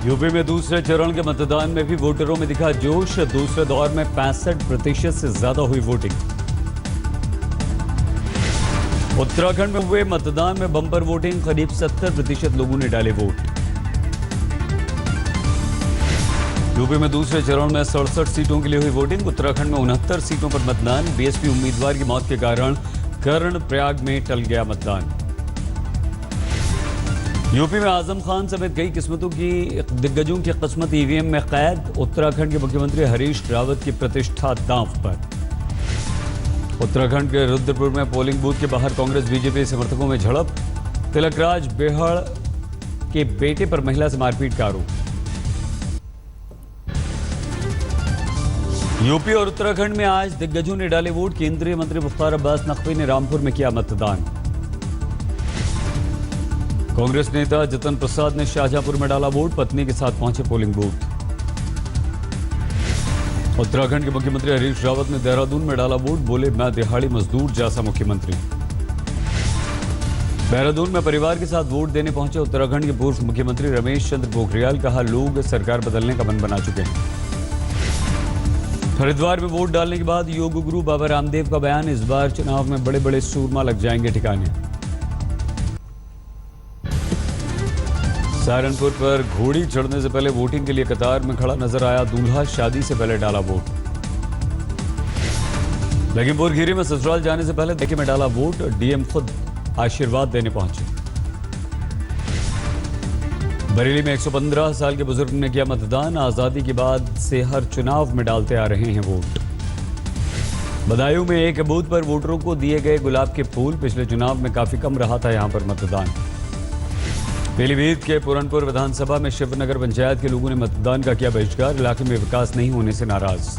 UP में दूसरे चरण के मतदान में भी वोटरों में दिखा जोश। दूसरे दौर में 65% से ज्यादा हुई वोटिंग। उत्तराखंड में हुए मतदान में बम्पर वोटिंग, करीब 70% लोगों ने डाले वोट। यूपी में दूसरे चरण में 67 सीटों के लिए हुई वोटिंग। उत्तराखंड में 69 सीटों पर मतदान। बीएसपी उम्मीदवार की मौत के कारण कर्णप्रयाग में टल गया मतदान। यूपी में आजम खान समेत कई किस्मतों की दिग्गजों की किस्मत ईवीएम में कैद। उत्तराखंड के मुख्यमंत्री हरीश रावत की प्रतिष्ठा दांव पर। उत्तराखंड के रुद्रपुर में पोलिंग बूथ के बाहर कांग्रेस बीजेपी समर्थकों में झड़प। तिलकराज बेहड़ के बेटे पर महिला से मारपीट का आरोप। यूपी और उत्तराखंड में आज दिग्गजों ने डाले वोट। केंद्रीय मंत्री मुख्तार अब्बास नकवी ने रामपुर में किया मतदान। कांग्रेस नेता जतन प्रसाद ने शाहजहांपुर में डाला वोट। पत्नी के साथ पहुंचे पोलिंग बूथ। उत्तराखंड के मुख्यमंत्री हरीश रावत ने देहरादून में डाला वोट। बोले, मैं दिहाड़ी मजदूर जैसा मुख्यमंत्री। देहरादून में परिवार के साथ वोट देने पहुंचे उत्तराखंड के पूर्व मुख्यमंत्री रमेश चंद्र पोखरियाल। कहा, लोग सरकार बदलने का मन बना चुके हैं। हरिद्वार में वोट डालने के बाद योग गुरु बाबा रामदेव का बयान, इस बार चुनाव में बड़े बड़े सूरमा लग जाएंगे ठिकाने। सहारनपुर पर घोड़ी चढ़ने से पहले वोटिंग के लिए कतार में खड़ा नजर आया दूल्हा। शादी से पहले डाला वोट। लखीमपुर खीरी में ससुराल जाने से पहले देखे में डाला वोट। डीएम खुद आशीर्वाद देने पहुंचे। बरेली में 115 साल के बुजुर्ग ने किया मतदान। आजादी के बाद से हर चुनाव में डालते आ रहे हैं वोट। बदायूं में एक बूथ पर वोटरों को दिए गए गुलाब के फूल। पिछले चुनाव में काफी कम रहा था यहां पर मतदान। पीलीभीत के पूरनपुर विधानसभा में शिवनगर पंचायत के लोगों ने मतदान का किया बहिष्कार। इलाके में विकास नहीं होने से नाराज।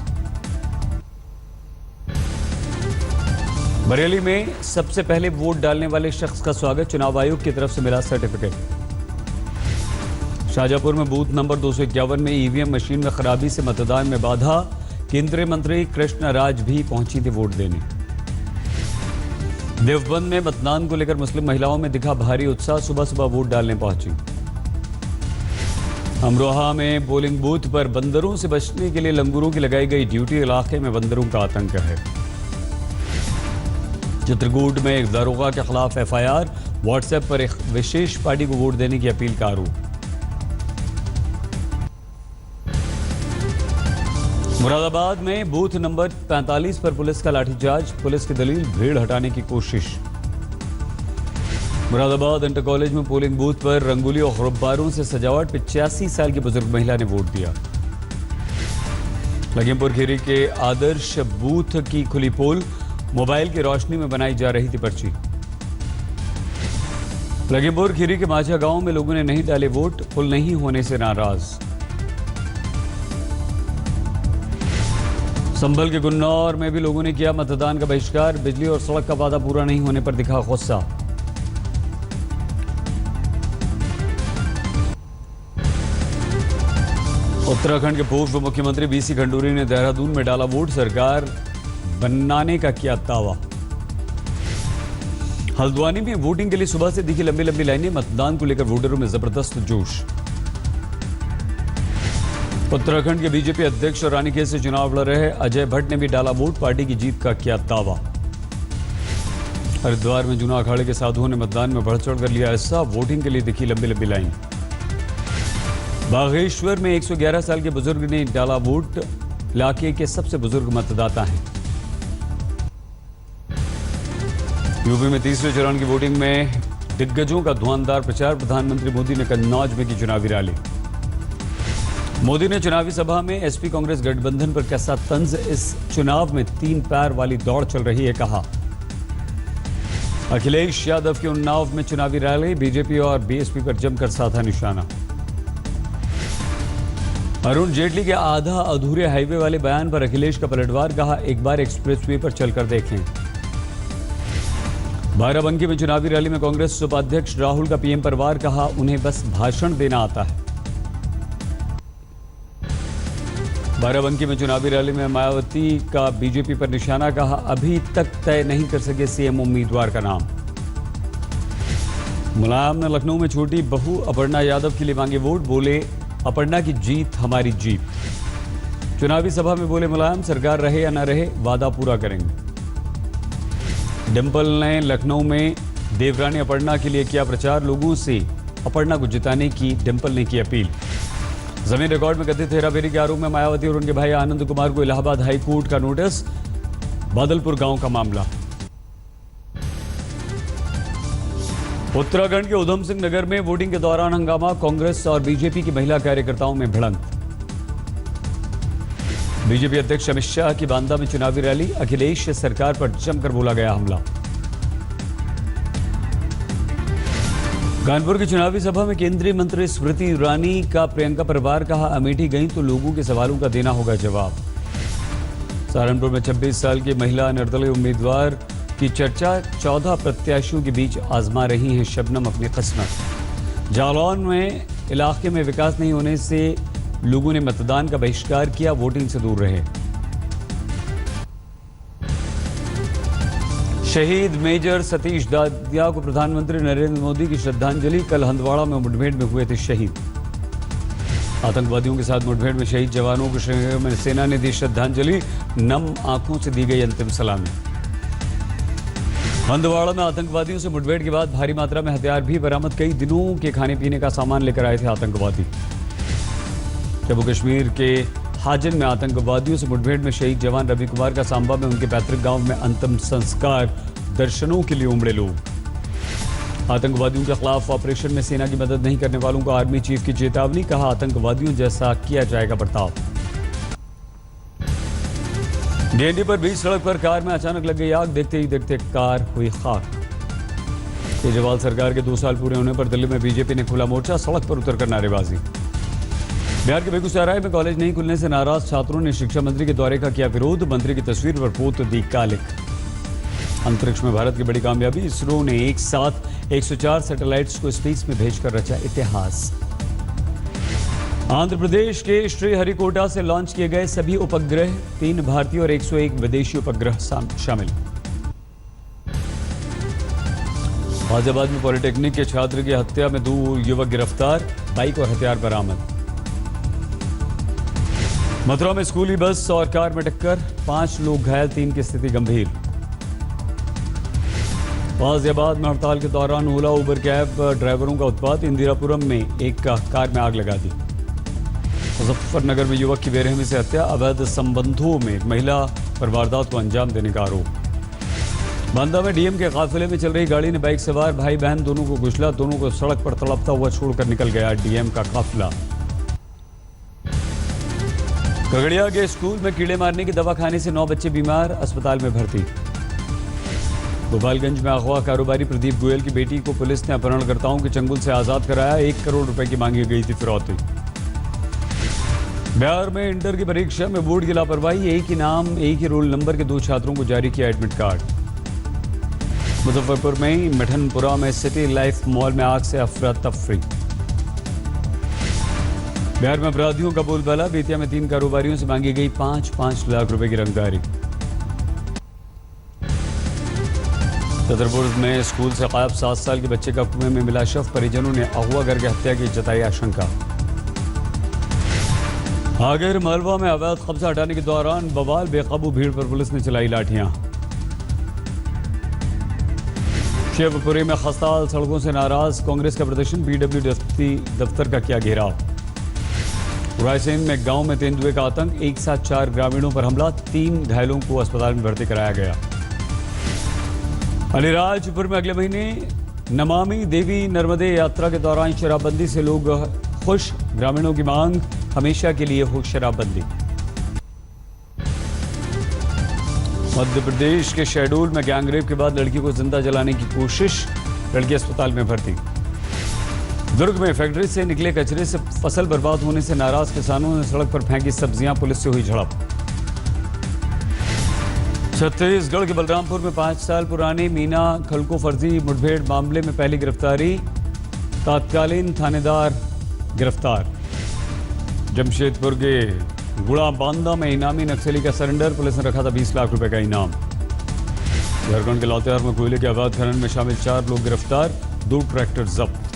बरेली में सबसे पहले वोट डालने वाले शख्स का स्वागत, चुनाव आयोग की तरफ से मिला सर्टिफिकेट। शाहजहांपुर में बूथ नंबर 251 में ईवीएम मशीन में खराबी से मतदान में बाधा। केंद्रीय मंत्री कृष्ण राज भी पहुंची थी वोट देने। देवबंद में मतदान को लेकर मुस्लिम महिलाओं में दिखा भारी उत्साह। सुबह सुबह वोट डालने पहुंची। अमरोहा में पोलिंग बूथ पर बंदरों से बचने के लिए लंगूरों की लगाई गई ड्यूटी। इलाके में बंदरों का आतंक है। चित्रकूट में एक दारोगा के खिलाफ एफआईआर। व्हाट्सएप पर एक विशेष पार्टी को वोट देने की अपील का आरोप। मुरादाबाद में बूथ नंबर 45 पर पुलिस का लाठीचार्ज। पुलिस की दलील, भीड़ हटाने की कोशिश। मुरादाबाद इंटर कॉलेज में पोलिंग बूथ पर रंगोली और गुब्बारों से सजावट। 85 साल की बुजुर्ग महिला ने वोट दिया। लखीमपुर खीरी के आदर्श बूथ की खुली पोल। मोबाइल की रोशनी में बनाई जा रही थी पर्ची। लखीमपुर खीरी के माझा गांव में लोगों ने नहीं डाले वोट। पुल नहीं होने से नाराज। संभल के गुन्नौर में भी लोगों ने किया मतदान का बहिष्कार। बिजली और सड़क का वादा पूरा नहीं होने पर दिखा गुस्सा। उत्तराखंड के पूर्व मुख्यमंत्री बीसी खंडूरी ने देहरादून में डाला वोट। सरकार बनाने का किया दावा। हल्द्वानी में वोटिंग के लिए सुबह से दिखी लंबी लंबी लाइनें। मतदान को लेकर वोटरों में जबरदस्त जोश। उत्तराखंड के बीजेपी अध्यक्ष रानीखेत से चुनाव लड़ रहे अजय भट्ट ने भी डाला वोट। पार्टी की जीत का किया दावा। हरिद्वार में जूना अखाड़े के साधुओं ने मतदान में बढ़ चढ़ कर लिया हिस्सा। वोटिंग के लिए दिखी लंबी लंबी लाइन। बागेश्वर में 111 साल के बुजुर्ग ने डाला वोट। इलाके के सबसे बुजुर्ग मतदाता हैं। यूपी में तीसरे चरण की वोटिंग में दिग्गजों का धुआंधार प्रचार। प्रधानमंत्री मोदी ने कन्नौज में की चुनावी रैली। मोदी ने चुनावी सभा में एसपी कांग्रेस गठबंधन पर कैसा तंज। इस चुनाव में 3 पैर वाली दौड़ चल रही है, कहा। अखिलेश यादव के उन्नाव में चुनावी रैली। बीजेपी और बीएसपी पर जमकर साधा निशाना। अरुण जेटली के आधा अधूरे हाईवे वाले बयान पर अखिलेश का पलटवार। कहा, एक बार एक्सप्रेसवे पर चलकर देखें। बाराबंकी में चुनावी रैली में कांग्रेस उपाध्यक्ष राहुल का पीएम पर वार। कहा, उन्हें बस भाषण देना आता है। बाराबंकी में चुनावी रैली में मायावती का बीजेपी पर निशाना। कहा, अभी तक तय नहीं कर सके सीएम उम्मीदवार का नाम। मुलायम ने लखनऊ में छोटी बहू अपर्णा यादव के लिए मांगे वोट। बोले, अपर्णा की जीत हमारी जीत। चुनावी सभा में बोले मुलायम, सरकार रहे या न रहे वादा पूरा करेंगे। डिंपल ने लखनऊ में देवरानी अपर्णा के लिए किया प्रचार, लोगों से अपर्णा को जिताने की डिंपल ने की अपील। जमीन रिकॉर्ड में कथित हेराफेरी के आरोप में मायावती और उनके भाई आनंद कुमार को इलाहाबाद हाई कोर्ट का नोटिस। बादलपुर गांव का मामला। उत्तराखंड के उधम सिंह नगर में वोटिंग के दौरान हंगामा, कांग्रेस और बीजेपी की महिला कार्यकर्ताओं में भिड़ंत। बीजेपी अध्यक्ष अमित शाह की बांदा में चुनावी रैली, अखिलेश सरकार पर जमकर बोला गया हमला। कानपुर की चुनावी सभा में केंद्रीय मंत्री स्मृति ईरानी का प्रियंका पर वार, कहा अमेठी गई तो लोगों के सवालों का देना होगा जवाब। सहारनपुर में 26 साल की महिला निर्दलीय उम्मीदवार की चर्चा, 14 प्रत्याशियों के बीच आजमा रही हैं शबनम अपनी किस्मत। जालौन में इलाके में विकास नहीं होने से लोगों ने मतदान का बहिष्कार किया, वोटिंग से दूर रहे। शहीद मेजर सतीश दादिया को प्रधानमंत्री नरेंद्र मोदी की श्रद्धांजलि, कल हंदवाड़ा में मुठभेड़ में हुए थे शहीद। आतंकवादियों के साथ मुठभेड़ में शहीद जवानों को सेना ने दी श्रद्धांजलि, नम आंखों से दी गई अंतिम सलामी। हंदवाड़ा में आतंकवादियों से मुठभेड़ के बाद भारी मात्रा में हथियार भी बरामद, कई दिनों के खाने पीने का सामान लेकर आए थे आतंकवादी। जम्मू कश्मीर के हाजिन में आतंकवादियों से मुठभेड़ में शहीद जवान रवि कुमार का सांबा में उनके पैतृक गांव में अंतिम संस्कार, दर्शनों के लिए उमड़े लोग। आतंकवादियों के खिलाफ ऑपरेशन में सेना की मदद नहीं करने वालों को आर्मी चीफ की चेतावनी, कहा आतंकवादियों जैसा किया जाएगा बर्ताव। डीएनडी पर बीच सड़क पर कार में अचानक लग गई आग, देखते ही देखते कार हुई खाक। केजरीवाल सरकार के 2 साल पूरे होने पर दिल्ली में बीजेपी ने खुला मोर्चा, सड़क पर उतरकर नारेबाजी। बिहार के बेगूसराय में कॉलेज नहीं खुलने से नाराज छात्रों ने शिक्षा मंत्री के दौरे का किया विरोध, मंत्री की तस्वीर पर पोत दी कालिक। अंतरिक्ष में भारत की बड़ी कामयाबी, इसरो ने एक साथ 104 सैटेलाइट्स को स्पेस में भेजकर रचा इतिहास। आंध्र प्रदेश के श्रीहरिकोटा से लॉन्च किए गए सभी उपग्रह, 3 भारतीय और 101 विदेशी उपग्रह शामिल। गाजियाबाद में पॉलिटेक्निक के छात्र की हत्या में 2 युवक गिरफ्तार, बाइक और हथियार बरामद। मथुरा में स्कूली बस और कार में टक्कर, 5 लोग घायल, 3 की स्थिति गंभीर। गाजियाबाद में हड़ताल के दौरान ओला उबर कैब ड्राइवरों का उत्पात, इंदिरापुरम में एक कार में आग लगा दी। मुजफ्फरनगर में युवक की बेरहमी से हत्या, अवैध संबंधों में एक महिला पर वारदात को अंजाम देने का आरोप। बांदा में डीएम के काफिले में चल रही गाड़ी ने बाइक सवार भाई बहन दोनों को कुचला, दोनों को सड़क पर तड़पता हुआ छोड़कर निकल गया डीएम का काफिला। खगड़िया के स्कूल में कीड़े मारने की दवा खाने से 9 बच्चे बीमार, अस्पताल में भर्ती। गोपालगंज में अगवा कारोबारी प्रदीप गोयल की बेटी को पुलिस ने अपहरणकर्ताओं के चंगुल से आजाद कराया, 1 करोड़ रुपए की मांगी गई थी फिरौती। बिहार में इंटर की परीक्षा में बोर्ड की लापरवाही, एक ही नाम एक ही रोल नंबर के 2 छात्रों को जारी किया एडमिट कार्ड। मुजफ्फरपुर में मिठनपुरा में सिटी लाइफ मॉल में आग से अफरा तफरी। बिहार में अपराधियों का बोलबाला, बेतिया में 3 कारोबारियों से मांगी गई 5-5 लाख रुपए की रंगदारी। छतरपुर में स्कूल से गायब 7 साल के बच्चे का कुएं में मिला शव, परिजनों ने अगवा करके हत्या की जताई आशंका। आगर मालवा में अवैध कब्जा हटाने के दौरान बवाल, बेकाबू भीड़ पर पुलिस ने चलाई लाठियां। शिवपुरी में खस्ताहाल, सड़कों से नाराज कांग्रेस का प्रदर्शन, बीडब्ल्यू दफ्तर का किया घेराव। रायसेन में गांव में तेंदुए का आतंक, एक साथ 4 ग्रामीणों पर हमला, 3 घायलों को अस्पताल में भर्ती कराया गया। अलीराजपुर में अगले महीने नमामि देवी नर्मदे यात्रा के दौरान शराबबंदी से लोग खुश, ग्रामीणों की मांग हमेशा के लिए हो शराबबंदी। मध्य प्रदेश के शहडोल में गैंगरेप के बाद लड़की को जिंदा जलाने की कोशिश, लड़की अस्पताल में भर्ती। दुर्ग में फैक्ट्री से निकले कचरे से फसल बर्बाद होने से नाराज किसानों ने सड़क पर फेंकी सब्जियां, पुलिस से हुई झड़प। छत्तीसगढ़ के बलरामपुर में 5 साल पुरानी मीना खलको फर्जी मुठभेड़ मामले में पहली गिरफ्तारी, तत्कालीन थानेदार गिरफ्तार। जमशेदपुर के गुड़ा बांदा में इनामी नक्सली का सरेंडर, पुलिस ने रखा था 20 लाख रुपए का इनाम। झारखंड के लातेहार में कोयले के अवैध खनन में शामिल 4 लोग गिरफ्तार, 2 ट्रैक्टर जब्त।